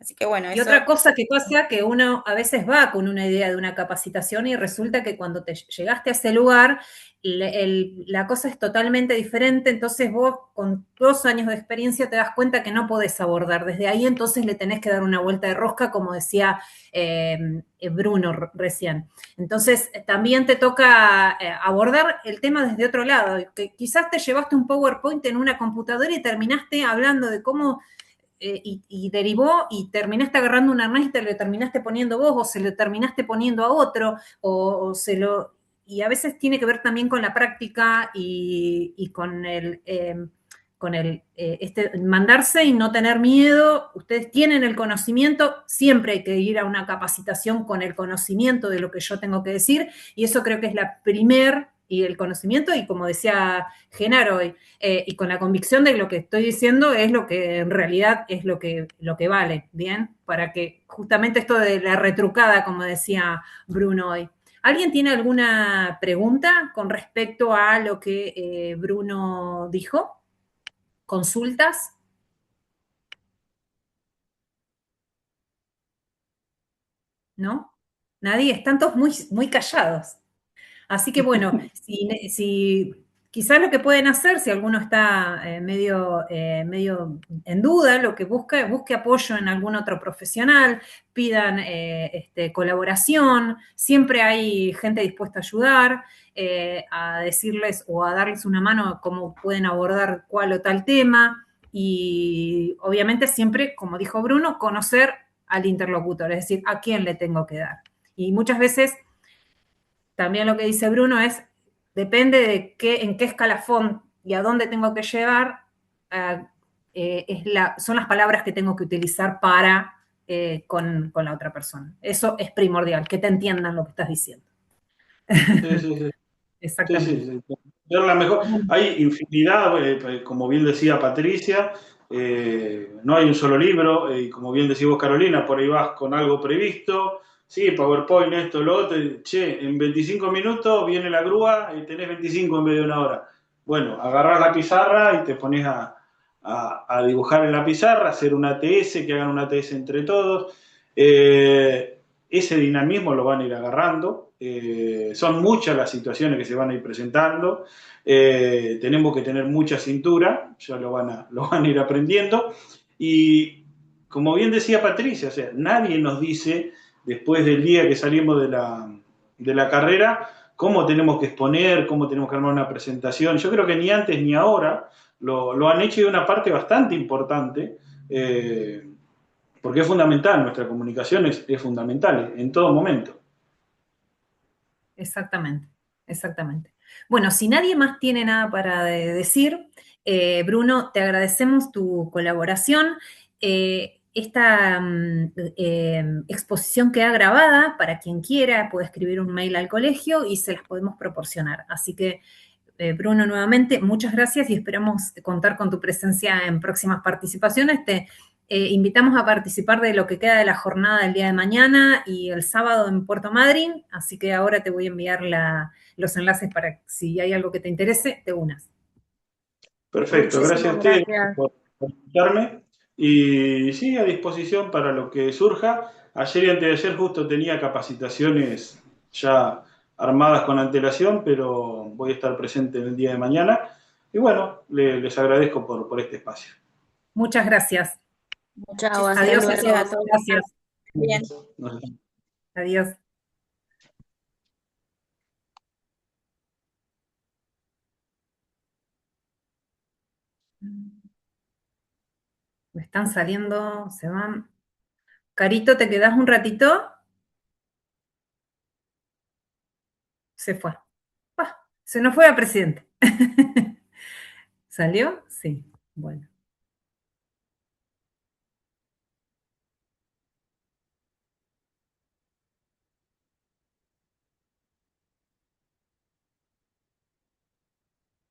Así que bueno, Y eso. otra cosa que pasa, que uno a veces va con una idea de una capacitación y resulta que cuando te llegaste a ese lugar, la cosa es totalmente diferente, entonces vos con 2 años de experiencia te das cuenta que no podés abordar desde ahí, entonces le tenés que dar una vuelta de rosca, como decía Bruno recién. Entonces también te toca abordar el tema desde otro lado, que quizás te llevaste un PowerPoint en una computadora y terminaste hablando de cómo y derivó y terminaste agarrando un arnés y te lo terminaste poniendo vos o se lo terminaste poniendo a otro o se lo... Y a veces tiene que ver también con la práctica y con el mandarse y no tener miedo. Ustedes tienen el conocimiento, siempre hay que ir a una capacitación con el conocimiento de lo que yo tengo que decir y eso creo que es la primer y el conocimiento y como decía Genaro y con la convicción de lo que estoy diciendo es lo que en realidad es lo que vale, ¿bien? Para que justamente esto de la retrucada, como decía Bruno hoy. ¿Alguien tiene alguna pregunta con respecto a lo que Bruno dijo? ¿Consultas? ¿No? Nadie, están todos muy, muy callados. Así que bueno, si quizás lo que pueden hacer, si alguno está medio en duda, lo que busque apoyo en algún otro profesional, pidan colaboración, siempre hay gente dispuesta a ayudar, a decirles o a darles una mano cómo pueden abordar cuál o tal tema, y obviamente siempre, como dijo Bruno, conocer al interlocutor, es decir, a quién le tengo que dar. Y muchas veces también lo que dice Bruno es, depende de en qué escalafón y a dónde tengo que llegar, son las palabras que tengo que utilizar para con la otra persona. Eso es primordial, que te entiendan lo que estás diciendo. Sí, sí, sí. Exactamente. Sí, sí. Verla mejor. Hay infinidad, como bien decía Patricia, no hay un solo libro, y como bien decís vos, Carolina, por ahí vas con algo previsto, sí, PowerPoint, esto, lo otro, che, en 25 minutos viene la grúa y tenés 25 en vez de una hora. Bueno, agarrás la pizarra y te pones a dibujar en la pizarra, hacer una ATS, que hagan una ATS entre todos. Ese dinamismo lo van a ir agarrando. Son muchas las situaciones que se van a ir presentando. Tenemos que tener mucha cintura, ya lo van a ir aprendiendo. Y como bien decía Patricia, o sea, nadie nos dice, después del día que salimos de la carrera, cómo tenemos que exponer, cómo tenemos que armar una presentación. Yo creo que ni antes ni ahora lo han hecho de una parte bastante importante, porque es fundamental, nuestra comunicación es fundamental en todo momento. Exactamente, exactamente. Bueno, si nadie más tiene nada para decir, Bruno, te agradecemos tu colaboración. Esta exposición queda grabada para quien quiera, puede escribir un mail al colegio y se las podemos proporcionar. Así que, Bruno, nuevamente, muchas gracias y esperamos contar con tu presencia en próximas participaciones. Te invitamos a participar de lo que queda de la jornada del día de mañana y el sábado en Puerto Madryn, así que ahora te voy a enviar los enlaces para que si hay algo que te interese, te unas. Perfecto, gracias a Muchísimas ustedes gracias. por escucharme y sí, a disposición para lo que surja. Ayer y antes de ayer justo tenía capacitaciones ya armadas con antelación, pero voy a estar presente en el día de mañana. Y bueno, les agradezco por este espacio. Muchas gracias. Chao, hasta Adiós a luego. Gracias a todos. todos. Gracias. Bien. Nos estamos. Adiós. Me están saliendo, se van. Carito, ¿te quedás un ratito? Se fue. Se nos fue la presidenta. ¿Salió? Sí. Bueno.